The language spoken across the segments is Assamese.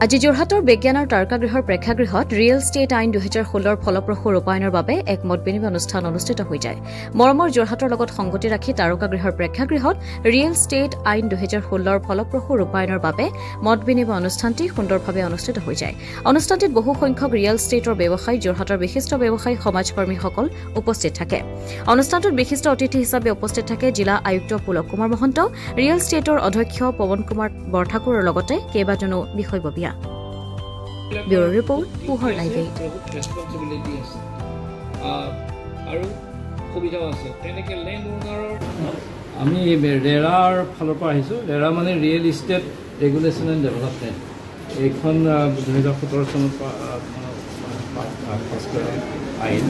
আজি যোৰহাটৰ বিজ্ঞান আৰু তৰ্কাগৃহৰ প্ৰেক্ষাগৃহত ৰিয়েল ষ্টেট আইন 2016 ফলপ্ৰসূ ৰূপায়ণৰ বাবে এক মত বিনিময় অনুষ্ঠান অনুষ্ঠিত হৈ যায়। মৰমৰ যোৰহাটৰ লগত সংগতি ৰাখি তাৰকাগৃহৰ প্ৰেক্ষাগৃহত ৰিয়েল ষ্টেট আইন 2016 ফলপ্ৰসূ ৰূপায়ণৰ বাবে মত বিনিময় অনুষ্ঠানটি সুন্দৰভাৱে অনুষ্ঠিত হৈ যায়। অনুষ্ঠানটিত বহু সংখ্যক ৰিয়েল ষ্টেটৰ ব্যৱসায়ী, যোৰহাটৰ বিশিষ্ট ব্যৱসায়ী, সমাজকৰ্মীসকল উপস্থিত থাকে। অনুষ্ঠানটোত বিশিষ্ট অতিথি হিচাপে উপস্থিত থাকে জিলা আয়ুক্ত পুলক কুমাৰ মহন্ত, ৰিয়েল ষ্টেটৰ অধ্যক্ষ পৱন কুমাৰ বৰঠাকুৰৰ লগতে কেইবাজনো বিষয়ববীয়া। Bureau Report, Puhar Live 8. আমি ৰেৰাৰ ফালৰ পৰা আহিছোঁ। ৰেৰা মানে real estate regulation and development. এইখন 2017 চনত পাছ কৰা আইন।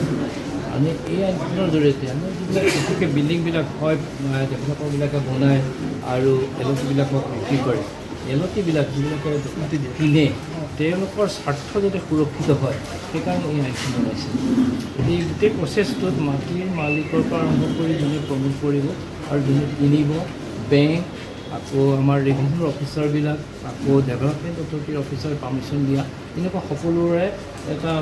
আমি এই আইনখনৰ জৰিয়তে আমাৰ যিবিলাক বিশেষকৈ বিল্ডিংবিলাক হয় ডেভেলপাৰবিলাকে বনায় আৰু এলটিবিলাকক বিক্ৰী কৰে। এলটিবিলাক যিবিলাকে কিনে তেওঁলোকৰ স্বাৰ্থ যাতে সুৰক্ষিত হয় সেইকাৰণে এই আইনখন বনাইছে। এই গোটেই প্ৰচেছটোত মাটিৰ মালিকৰ পৰা আৰম্ভ কৰি যোনে প্ৰমোট কৰিব আৰু যোনে কিনিব, বেংক, আকৌ আমাৰ ৰেভিনিউ অফিচাৰবিলাক, আকৌ ডেভেলপমেণ্ট অথৰিটিৰ অফিচাৰ পাৰ্মিশ্যন দিয়া, এনেকুৱা সকলোৰে এটা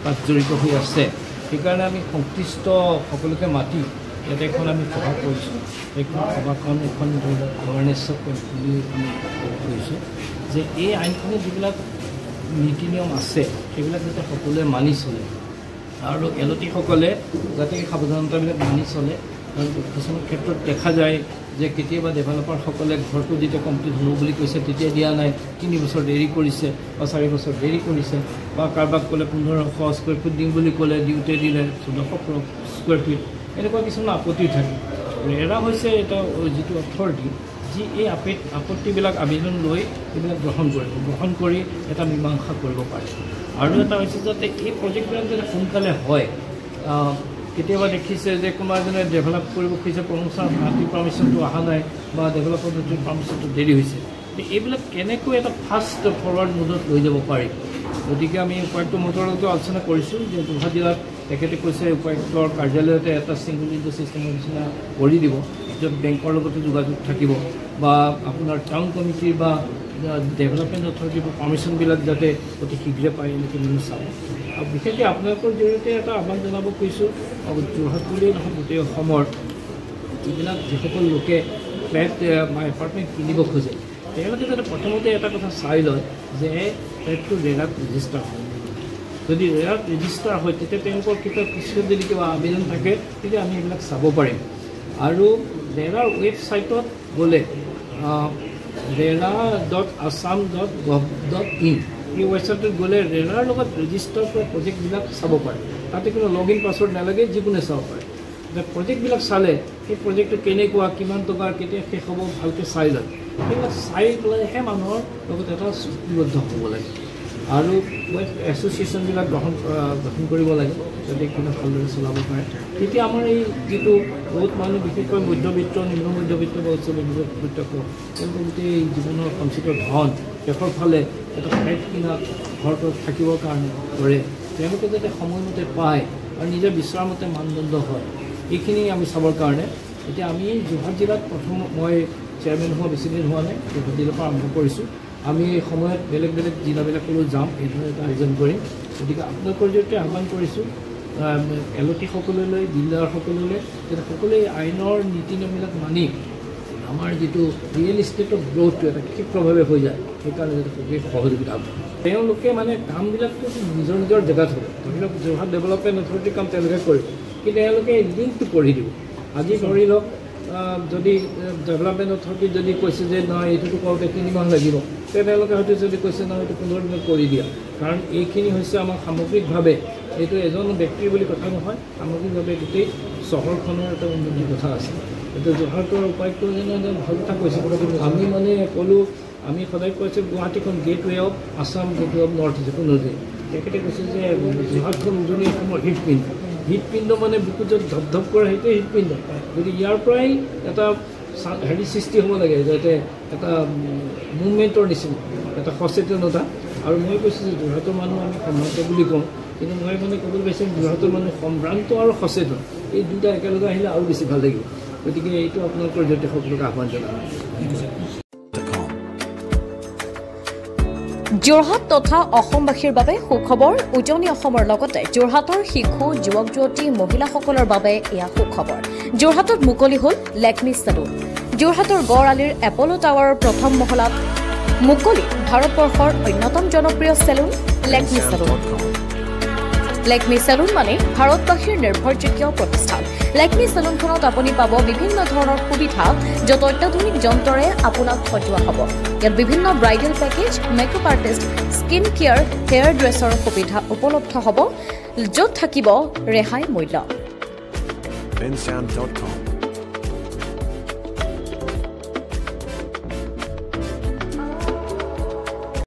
তাত জড়িত হৈ আছে। সেইকাৰণে আমি সংশ্লিষ্ট সকলোকে মাতি ইয়াতে এখন আমি সভা কৰিছোঁ। সেইখন সভাখন এখন এৱাৰনেছ বুলি আমি কৰিছোঁ যে এই আইনখনত যিবিলাক নীতি নিয়ম আছে সেইবিলাক যাতে সকলোৱে মানি চলে আৰু এলটিসকলে যাতে এই সাৱধানতাবিলাক মানি চলে। কাৰণ কিছুমান ক্ষেত্ৰত দেখা যায় যে কেতিয়াবা ডেভেলপাৰসকলে ঘৰটো যেতিয়া কমপ্লিট হ'ব বুলি কৈছে তেতিয়া দিয়া নাই, 3 বছৰ দেৰি কৰিছে বা 4 বছৰ দেৰি কৰিছে, বা কাৰোবাক ক'লে 1500 স্কুৱেৰ ফিট দিম বুলি ক'লে দিওঁতে দিলে 1400 স্কুৱেৰ ফিট। এনেকুৱা কিছুমান আপত্তি থাকে। ৰেৰা হৈছে এটা যিটো অথৰিটি যি এই আপত্তিবিলাক আবেদন লৈ এইবিলাক গ্ৰহণ কৰি এটা মীমাংসা কৰিব পাৰে। আৰু এটা হৈছে যাতে এই প্ৰজেক্টবিলাক যাতে সোনকালে হয়। কেতিয়াবা দেখিছে যে কোনোবা এজনে ডেভেলপ কৰিব খুজিছে, মাটিৰ পাৰ্মিশ্যনটো অহা নাই বা ডেভেলপাৰ পাৰ্মিশ্যনটো দেৰি হৈছে। এইবিলাক কেনেকৈ এটা ফাষ্ট ফৰৱাৰ্ড মুডত লৈ যাব পাৰি। গতিকে আমি উপায়ুক্ত মহোদয়ৰ লগতো আলোচনা কৰিছোঁ যে যোৰহাট জিলাত তেখেতে কৈছে উপায়ুক্তৰ কাৰ্যালয়তে এটা ছিংগল উইণ্ডো ছিষ্টেমৰ নিচিনা কৰি দিব, য'ত বেংকৰ লগতো যোগাযোগ থাকিব বা আপোনাৰ টাউন কমিটিৰ বা ডেভেলপমেণ্ট অথৰিটিৰ পাৰ্মিশ্যনবিলাক যাতে অতি শীঘ্ৰে পায় এনেকৈ আমি চাওঁ। আৰু বিশেষকৈ আপোনালোকৰ জৰিয়তে এটা আহ্বান জনাব খুজিছোঁ, যোৰহাট বুলিয়েই নহয় গোটেই অসমৰ যিসকল লোকে ফ্লেট বা এপাৰ্টমেণ্ট কিনিব খোজে তেওঁলোকে যাতে প্ৰথমতে এটা কথা চাই লয় যে ফ্লেটটো ৰেৰাত ৰেজিষ্টাৰ হয়। যদি ৰেৰাত ৰেজিষ্টাৰ হয় তেতিয়া তেওঁলোকৰ কিছু যদি কিবা আবেদন থাকে তেতিয়া আমি এইবিলাক চাব পাৰিম। আৰু ৰেৰাৰ ৱেবছাইটত গ'লে rera.assam.gov.in এই ৱেবছাইটত গ'লে ৰেৰাৰ লগত ৰেজিষ্টাৰ কৰা প্ৰজেক্টবিলাক চাব পাৰে। তাতে কোনো লগ ইন পাছৱৰ্ড নালাগে, যিকোনে চাব পাৰে। প্ৰজেক্টবিলাক চালে সেই প্ৰজেক্টটো কেনেকুৱা, কিমান টকাৰ, কেতিয়া শেষ হ'ব ভালকৈ চাই লয়। সেইবিলাক চাই পেলাইহে মানুহৰ লগত এটা চুক্তিবদ্ধ হ'ব লাগে। আৰু এছ'চিয়েশ্যনবিলাক গঠন কৰিব লাগে যাতে এইখিনি ভালদৰে চলাব পাৰে। তেতিয়া আমাৰ এই যিটো বহুত মানুহ বিশেষকৈ মধ্যবিত্ত, নিম্ন মধ্যবিত্ত বা উচ্চ মধ্যবিত্ত তেওঁলোকৰ গোটেই জীৱনৰ সঞ্চিত ধন শেষৰ ফালে এটা ফ্লেট কিনা ঘৰটোত থাকিবৰ কাৰণে কৰে, তেওঁলোকে যাতে সময়মতে পায় আৰু নিজৰ বিচৰামতে মানদণ্ড হয়, এইখিনি আমি চাবৰ কাৰণে এতিয়া আমি যোৰহাট জিলাত প্ৰথম মই চেয়াৰমেন হোৱা বেছিদিন হোৱা নাই, যোৰহাট জিলাৰ পৰা আৰম্ভ কৰিছোঁ। আমি এই সময়ত বেলেগ বেলেগ জিলাবিলাকলৈ যাম, এইধৰণে এটা আয়োজন কৰিম। গতিকে আপোনালোকৰ জৰিয়তে আহ্বান কৰিছোঁ এলটিসকললৈ, ডিলাৰসকললৈ যাতে সকলোৱে আইনৰ নীতি নিয়মবিলাক মানি আমাৰ যিটো ৰিয়েল ইষ্টেটৰ গ্ৰ'থটো এটা ক্ষীপ্ৰভাৱে হৈ যায় সেইকাৰণে যাতে সকলোৱে সহযোগিতা হ'ব। তেওঁলোকে মানে কামবিলাকতো নিজৰ নিজৰ জেগাত হ'ব। ধৰি লওক যোৰহাট ডেভেলপমেণ্ট অথৰিটিৰ কাম তেওঁলোকে কৰিব, কিন্তু তেওঁলোকে লিংকটো কৰি দিব। আজি ধৰি লওক যদি ডেভেলপমেণ্ট অথৰিটি যদি কৈছে যে নহয় এইটোতো কৰোঁতে 3 মাহ লাগিব, তেওঁলোকে হয়তো যদি কৈছে নহয় এইটো 15 দিনত কৰি দিয়া। কাৰণ এইখিনি হৈছে আমাৰ সামগ্ৰিকভাৱে, এইটো এজন ব্যক্তিৰ বুলি কথা নহয়, সামগ্ৰিকভাৱে গোটেই চহৰখনৰ এটা উন্নতিৰ কথা আছে। এতিয়া যোৰহাটৰ উপায়ুক্তজনে ভাল কথা কৈছে। আমি মানে ক'লোঁ, আমি সদায় কৈছোঁ গুৱাহাটীখন gateway of Assam, gateway of north east উজনি। তেখেতে কৈছে যে যোৰহাটখন উজনি অসমৰ হৃদপিণ্ড। হৃদপিণ্ড মানে বুকুত য'ত ধপধপ কৰে সেইটোৱে হৃদপিণ্ড। গতিকে ইয়াৰ পৰাই এটা সৃষ্টি হ'ব লাগে যাতে এটা মুভমেণ্টৰ নিচিনা এটা সচেতনতা। আৰু মই কৈছোঁ যে যোৰহাটৰ মানুহ আমি সম্ভ্ৰান্ত বুলি কওঁ, কিন্তু মই মানে ক'বলৈ বিচাৰিম যোৰহাটৰ মানুহ সম্ভ্ৰান্ত আৰু সচেতন এই দুটা একেলগে আহিলে আৰু বেছি ভাল লাগিব। গতিকে এইটো আপোনালোকৰ জৰিয়তে সকলোকে আহ্বান জনাওঁ। যোৰহাট তথা অসমবাসীৰ বাবে সুখবৰ উজনি অসমৰ লগতে যোৰহাটৰ শিশু যুৱক যুৱতী মহিলাসকলৰ বাবে এয়া সুখবৰ যোৰহাটত মুকলি হ'ল লেকমি চেলুন যোৰহাটৰ গড় আলিৰ এপলো টাৱাৰৰ প্ৰথম মহলাত মুকলি ভাৰতবৰ্ষৰ অন্যতম জনপ্ৰিয় salon Lakme salon Lakme salon মানে ভাৰতবাসীৰ নিৰ্ভৰযোগ্য প্ৰতিষ্ঠান লেকমি চেলুনখনত আপুনি পাব বিভিন্ন ধৰণৰ সুবিধা য'ত অত্যাধুনিক যন্ত্ৰৰে আপোনাক সজোৱা হ'ব ইয়াত বিভিন্ন bridal package makeup artist skin care hair dresser সুবিধা উপলব্ধ হ'ব য'ত থাকিব ৰেহাই মূল্য bensound.com